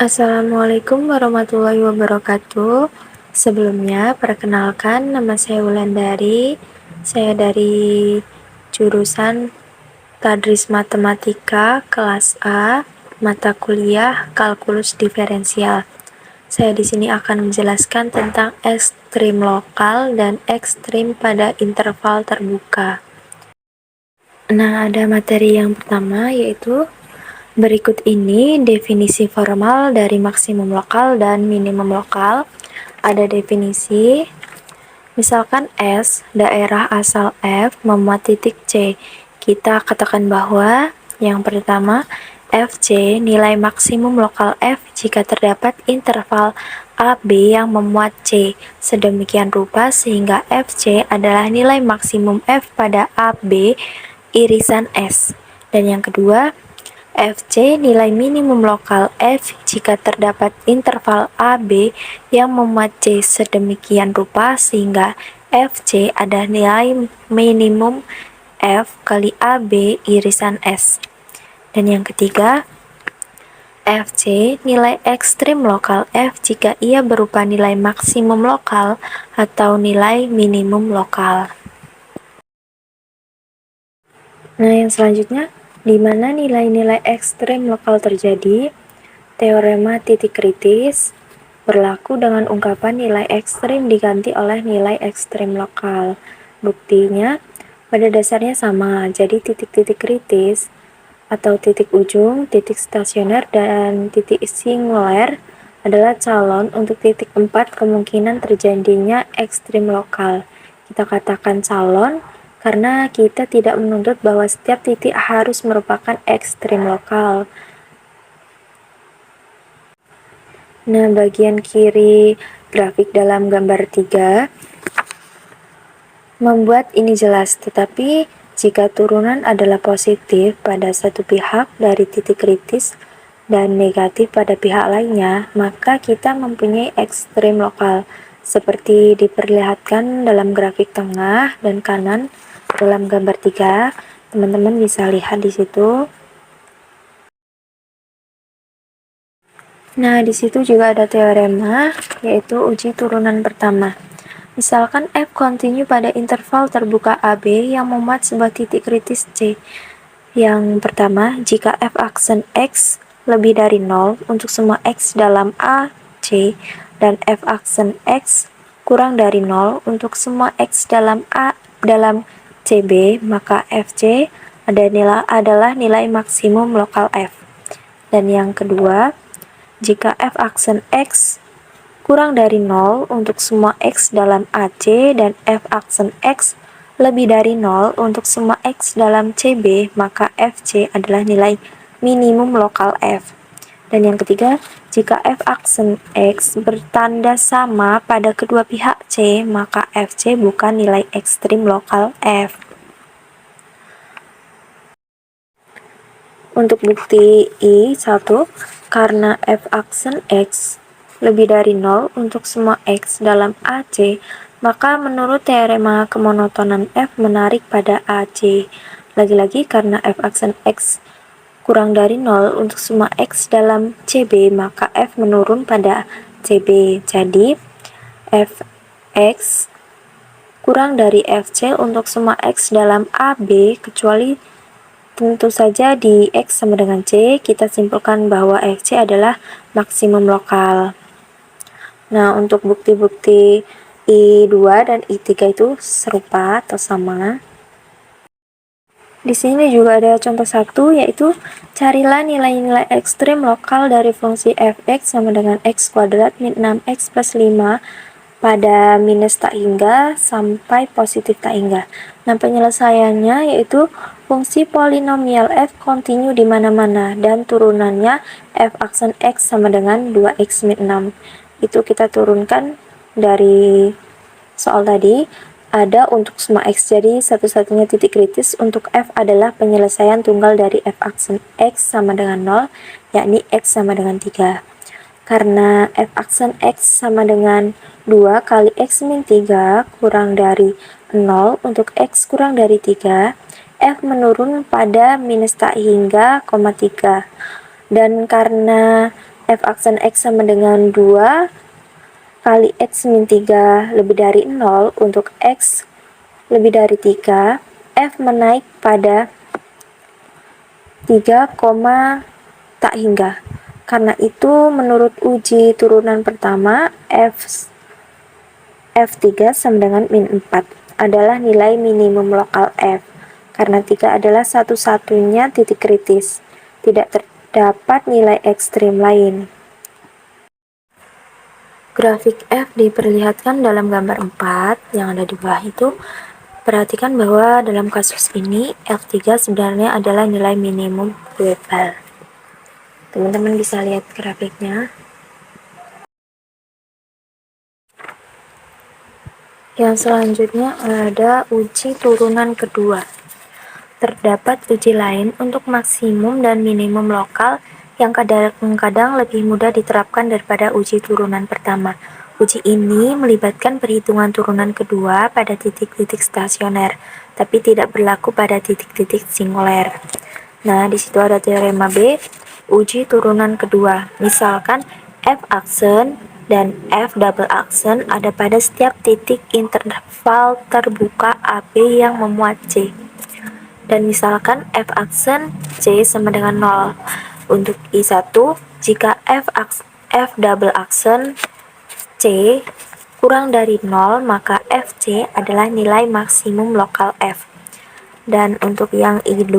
Assalamualaikum warahmatullahi wabarakatuh. Sebelumnya, perkenalkan nama saya Wulandari. Saya dari jurusan Tadris Matematika kelas A, mata kuliah Kalkulus Diferensial. Saya di sini akan menjelaskan tentang ekstrim lokal dan ekstrim pada interval terbuka. Nah, ada materi yang pertama yaitu berikut ini definisi formal dari maksimum lokal dan minimum lokal. Ada definisi, misalkan S, daerah asal F memuat titik C. Kita katakan bahwa yang pertama, FC nilai maksimum lokal F jika terdapat interval AB yang memuat C. Sedemikian rupa sehingga FC adalah nilai maksimum F pada AB irisan S. Dan yang kedua, FC nilai minimum lokal F jika terdapat interval AB yang memuat C sedemikian rupa sehingga FC ada nilai minimum F kali AB irisan S. Dan yang ketiga, FC nilai ekstrim lokal F jika ia berupa nilai maksimum lokal atau nilai minimum lokal. Nah, yang selanjutnya, di mana nilai-nilai ekstrem lokal terjadi? Teorema titik kritis berlaku dengan ungkapan nilai ekstrem diganti oleh nilai ekstrem lokal. Buktinya, pada dasarnya sama, jadi titik-titik kritis atau titik ujung, titik stasioner, dan titik singuler adalah calon untuk titik 4 kemungkinan terjadinya ekstrem lokal. Kita katakan calon karena kita tidak menuntut bahwa setiap titik harus merupakan ekstrem lokal. Nah, bagian kiri grafik dalam gambar 3 membuat ini jelas, tetapi jika turunan adalah positif pada satu pihak dari titik kritis dan negatif pada pihak lainnya, maka kita mempunyai ekstrem lokal, seperti diperlihatkan dalam grafik tengah dan kanan dalam gambar 3. Teman-teman bisa lihat di situ. Nah, di situ juga ada teorema, yaitu uji turunan pertama. Misalkan F kontinu pada interval terbuka AB yang memuat sebuah titik kritis C. Yang pertama, jika F aksen X lebih dari 0 untuk semua X dalam AC dan F aksen X kurang dari 0 untuk semua X dalam A dalam CB, maka FC adalah nilai maksimum lokal F. Dan yang kedua, jika F aksen X kurang dari 0 untuk semua X dalam AC dan F aksen X lebih dari 0 untuk semua X dalam CB, maka FC adalah nilai minimum lokal F. Dan yang ketiga, jika F aksen X bertanda sama pada kedua pihak C, maka FC bukan nilai ekstrim lokal F. Untuk bukti I1, karena F aksen X lebih dari 0 untuk semua X dalam AC, maka menurut teorema kemonotonan F menarik pada AC. Lagi-lagi karena F aksen X kurang dari 0 untuk semua X dalam CB, maka F menurun pada CB. Jadi, Fx kurang dari Fc untuk semua X dalam AB, kecuali tentu saja di X sama dengan C, kita simpulkan bahwa Fc adalah maksimum lokal. Nah, untuk bukti-bukti I2 dan I3 itu serupa atau sama. Di sini juga ada contoh 1, yaitu carilah nilai-nilai ekstrim lokal dari fungsi fx sama dengan x kuadrat min 6x plus 5 pada minus tak hingga sampai positif tak hingga. Nah, penyelesaiannya yaitu fungsi polinomial f kontinu di mana-mana dan turunannya f aksen x sama dengan 2x min 6. Itu kita turunkan dari soal tadi. Ada untuk semua X, jadi satu-satunya titik kritis untuk F adalah penyelesaian tunggal dari F aksen X sama dengan 0, yakni X sama dengan 3. Karena F aksen X sama dengan 2 kali X min 3 kurang dari 0 untuk X kurang dari 3, F menurun pada minus tak hingga, 3. Dan karena f aksen x sama dengan 2 kali x min 3 lebih dari 0 untuk x lebih dari 3, f menaik pada 3, tak hingga. Karena itu menurut uji turunan pertama, f3 sama dengan min 4 adalah nilai minimum lokal f, karena 3 adalah satu-satunya titik kritis, tidak terdapat nilai ekstrim lain. Grafik f diperlihatkan dalam gambar 4 yang ada di bawah itu. Perhatikan bahwa dalam kasus ini f3 sebenarnya adalah nilai minimum global. Teman-teman bisa lihat grafiknya. Yang selanjutnya ada uji turunan kedua. Terdapat uji lain untuk maksimum dan minimum lokal yang kadang-kadang lebih mudah diterapkan daripada uji turunan pertama. Uji ini melibatkan perhitungan turunan kedua pada titik-titik stasioner, tapi tidak berlaku pada titik-titik singuler. Nah, di situ ada teorema B, uji turunan kedua. Misalkan f aksen dan f double aksen ada pada setiap titik interval terbuka AB yang memuat C. Dan misalkan f aksen C sama dengan 0. Untuk I1, jika f double aksen C kurang dari 0, maka FC adalah nilai maksimum lokal F. Dan untuk yang I2,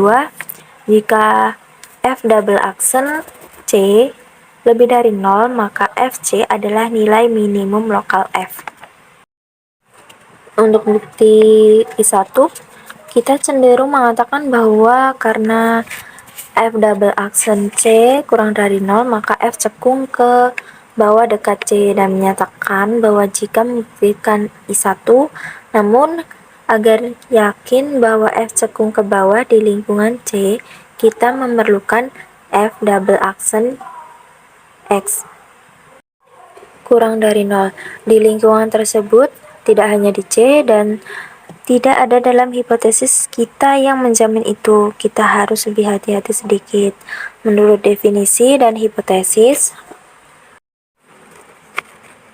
jika f double aksen C lebih dari 0, maka FC adalah nilai minimum lokal F. Untuk bukti I1, kita cenderung mengatakan bahwa karena f double aksen C kurang dari 0, maka F cekung ke bawah dekat C, dan menyatakan bahwa jika membuktikan I1, namun agar yakin bahwa F cekung ke bawah di lingkungan C, kita memerlukan f double aksen X kurang dari 0 di lingkungan tersebut, tidak hanya di C, dan tidak ada dalam hipotesis kita yang menjamin itu. Kita harus lebih hati-hati sedikit. Menurut definisi dan hipotesis,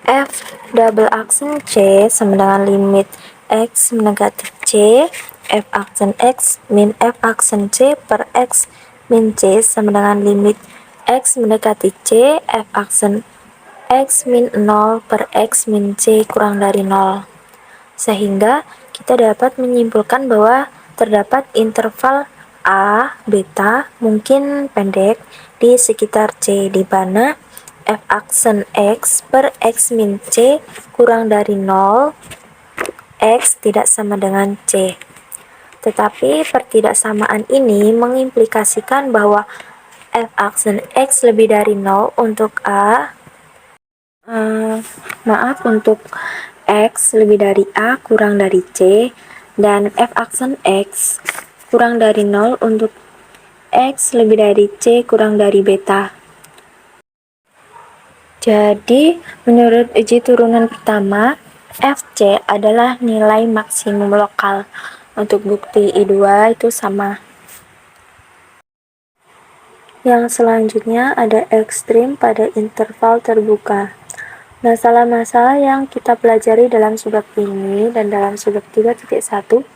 f double aksen C sama dengan limit x negatif C, f aksen x min f aksen C per x min C sama dengan limit x mendekati C, f aksen x min 0 per x min C kurang dari 0. Sehingga kita dapat menyimpulkan bahwa terdapat interval A, beta, mungkin pendek, di sekitar C, di mana f aksen x per x min C kurang dari 0, x tidak sama dengan C. Tetapi pertidaksamaan ini mengimplikasikan bahwa f aksen x lebih dari 0 untuk A, untuk x lebih dari A kurang dari C, dan f aksen x kurang dari 0 untuk x lebih dari C kurang dari beta. Jadi, menurut uji turunan pertama, FC adalah nilai maksimum lokal. Untuk bukti I2 itu sama. Yang selanjutnya ada ekstrim pada interval terbuka. Masalah-masalah yang kita pelajari dalam subbab ini dan dalam subbab 3.1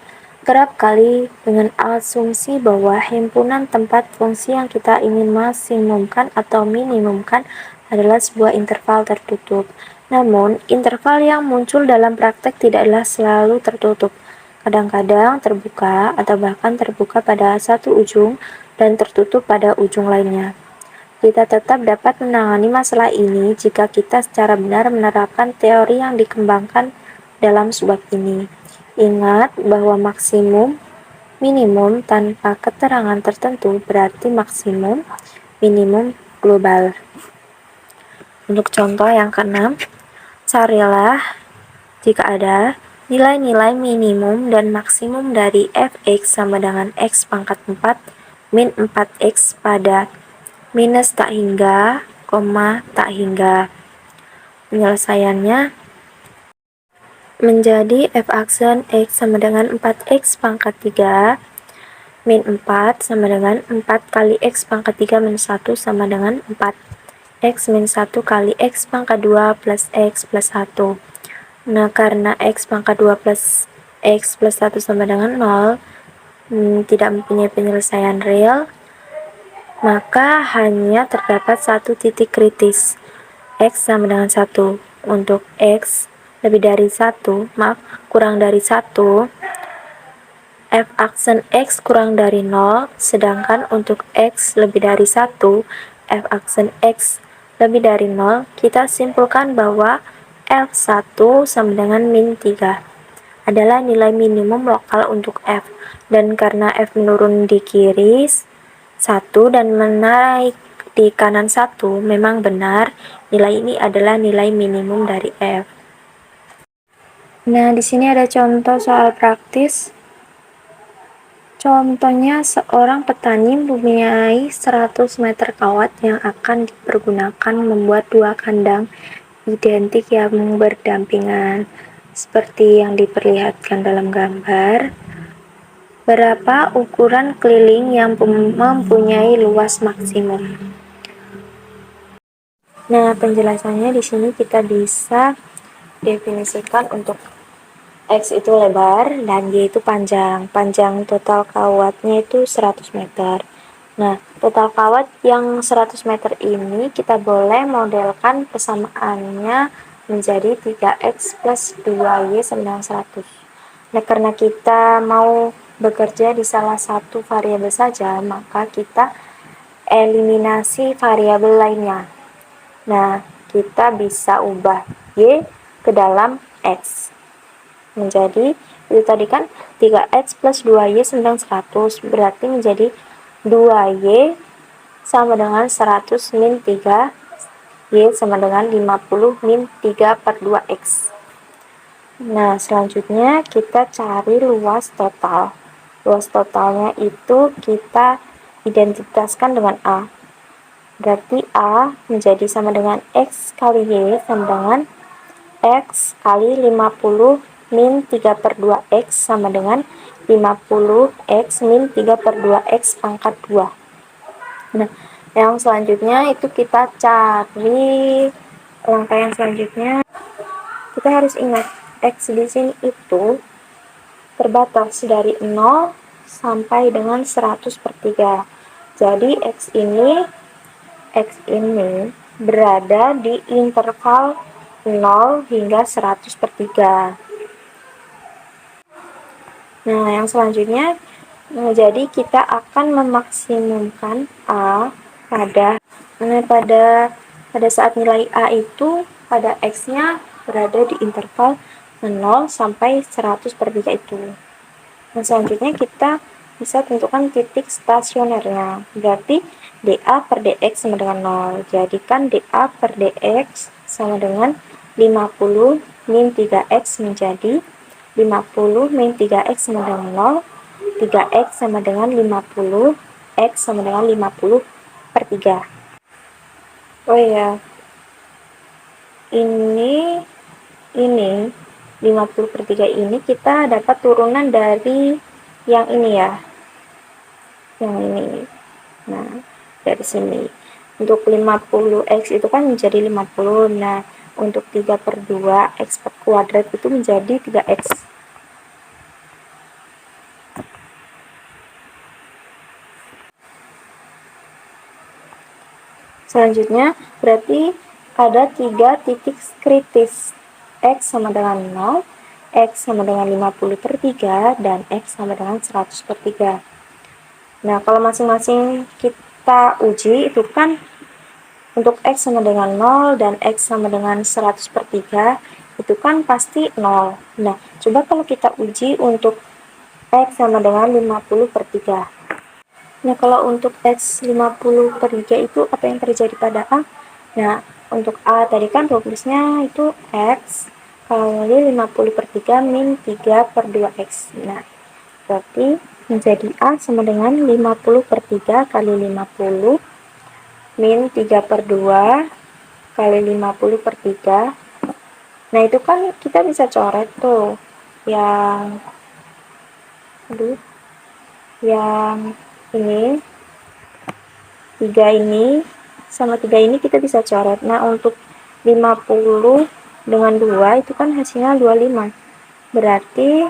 kerap kali dengan asumsi bahwa himpunan tempat fungsi yang kita ingin maksimumkan atau minimumkan adalah sebuah interval tertutup. Namun, interval yang muncul dalam praktek tidaklah selalu tertutup. Kadang-kadang terbuka atau bahkan terbuka pada satu ujung dan tertutup pada ujung lainnya. Kita tetap dapat menangani masalah ini jika kita secara benar menerapkan teori yang dikembangkan dalam subbab ini. Ingat bahwa maksimum, minimum tanpa keterangan tertentu berarti maksimum, minimum global. Untuk contoh yang keenam, carilah jika ada nilai-nilai minimum dan maksimum dari fx sama dengan x pangkat 4 min 4x pada minus tak hingga, tak hingga. Penyelesaiannya menjadi f aksen x sama dengan 4x pangkat 3 min 4 sama dengan 4 kali x pangkat 3 minus 1 sama dengan 4. X min 1 kali X pangkat 2 plus X plus 1. Nah, karena X pangkat 2 plus X plus 1 sama dengan 0, tidak mempunyai penyelesaian real, maka hanya terdapat satu titik kritis, X sama dengan 1. Untuk X lebih dari 1, kurang dari 1, f aksen X kurang dari 0, sedangkan untuk X lebih dari 1, f aksen X lebih dari 0, kita simpulkan bahwa F1 sama dengan min 3 adalah nilai minimum lokal untuk F, dan karena F menurun di kiri 1 dan menaik di kanan 1, memang benar nilai ini adalah nilai minimum dari F. Nah, di sini ada contoh soal praktis. Contohnya, seorang petani mempunyai 100 meter kawat yang akan dipergunakan membuat 2 kandang identik yang berdampingan, seperti yang diperlihatkan dalam gambar. Berapa ukuran keliling yang mempunyai luas maksimum? Nah, penjelasannya di sini kita bisa definisikan untuk X itu lebar dan Y itu panjang. Panjang total kawatnya itu 100 meter. Nah, total kawat yang 100 meter ini kita boleh modelkan persamaannya menjadi 3X plus 2Y sama dengan 100. Nah, karena kita mau bekerja di salah satu variabel saja, maka kita eliminasi variabel lainnya. Nah, kita bisa ubah Y ke dalam X. Menjadi, itu tadi kan 3X plus 2Y sama dengan 100, berarti menjadi 2Y sama dengan 100 min 3, Y sama dengan 50 min 3 per 2X. Nah, selanjutnya kita cari luas total. Luas totalnya itu kita identitaskan dengan A. Berarti A menjadi sama dengan X kali Y sama dengan X kali 50 min 3 per 2X sama dengan 50X min 3 per 2X pangkat 2. Nah, yang selanjutnya itu kita cari langkah yang selanjutnya. Kita harus ingat, X di sini itu terbatas dari 0 sampai dengan 100 per 3. Jadi X ini berada di interval 0 hingga 100 per 3. Nah, yang selanjutnya, jadi kita akan memaksimumkan A pada saat nilai A itu pada X-nya berada di interval 0 sampai 100 per 3 itu. Nah, selanjutnya kita bisa tentukan titik stasionernya. Berarti dA per dx sama dengan 0. Jadikan dA per dx sama dengan 50 min 3x menjadi 50 min 3x sama dengan 0, 3x sama dengan 50, x sama dengan 50 per 3. Oh ya, ini 50 per 3 ini kita dapat turunan dari yang ini ya, yang ini. Nah, dari sini untuk 50x itu kan menjadi 50. Nah, untuk 3 per 2 x per kuadrat itu menjadi 3x. Selanjutnya, berarti ada 3 titik kritis. X sama dengan 0, X sama dengan 50 per 3, dan X sama dengan 100 per 3. Nah, kalau masing-masing kita uji, itu kan untuk X sama dengan 0 dan X sama dengan 100 per 3, itu kan pasti 0. Nah, coba kalau kita uji untuk X sama dengan 50 per 3. Nah, kalau untuk X 50 per 3 itu apa yang terjadi pada A? Nah, untuk A tadi kan rumusnya itu X kali 50 per 3 min 3 per 2X. Nah, berarti menjadi A sama dengan 50 per 3 kali 50 min 3 per 2 kali 50 per 3. Nah, itu kan kita bisa coret tuh yang ini 3 ini sama 3 ini kita bisa coret. Nah, untuk 50 dengan 2 itu kan hasilnya 25. Berarti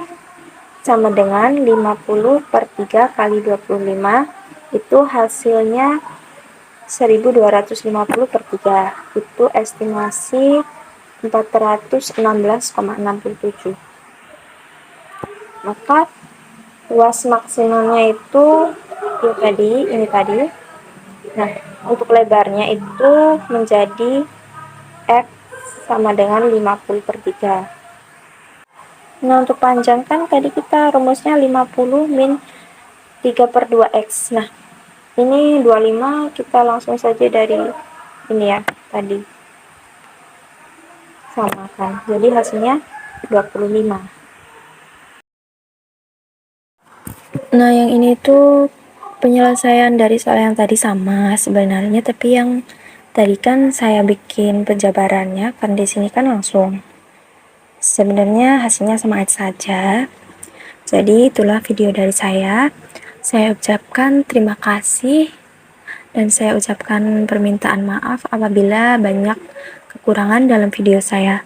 sama dengan 50 per 3 kali 25 itu hasilnya 1250 per 3. Itu estimasi 416,67. Maka luas maksimumnya itu ini tadi. Nah, untuk lebarnya itu menjadi X sama dengan 50 per 3. Nah, untuk panjang kan tadi kita rumusnya 50 min 3 per 2X. Nah, ini 25 kita langsung saja dari ini ya, tadi. Samakan. Jadi hasilnya 25. Nah, yang ini tuh penyelesaian dari soal yang tadi sama sebenarnya, tapi yang tadi kan saya bikin penjabarannya, kan di sini kan langsung. Sebenarnya hasilnya sama saja. Jadi itulah video dari saya. Saya ucapkan terima kasih dan saya ucapkan permintaan maaf apabila banyak kekurangan dalam video saya.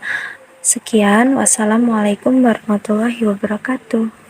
Sekian, wassalamualaikum warahmatullahi wabarakatuh.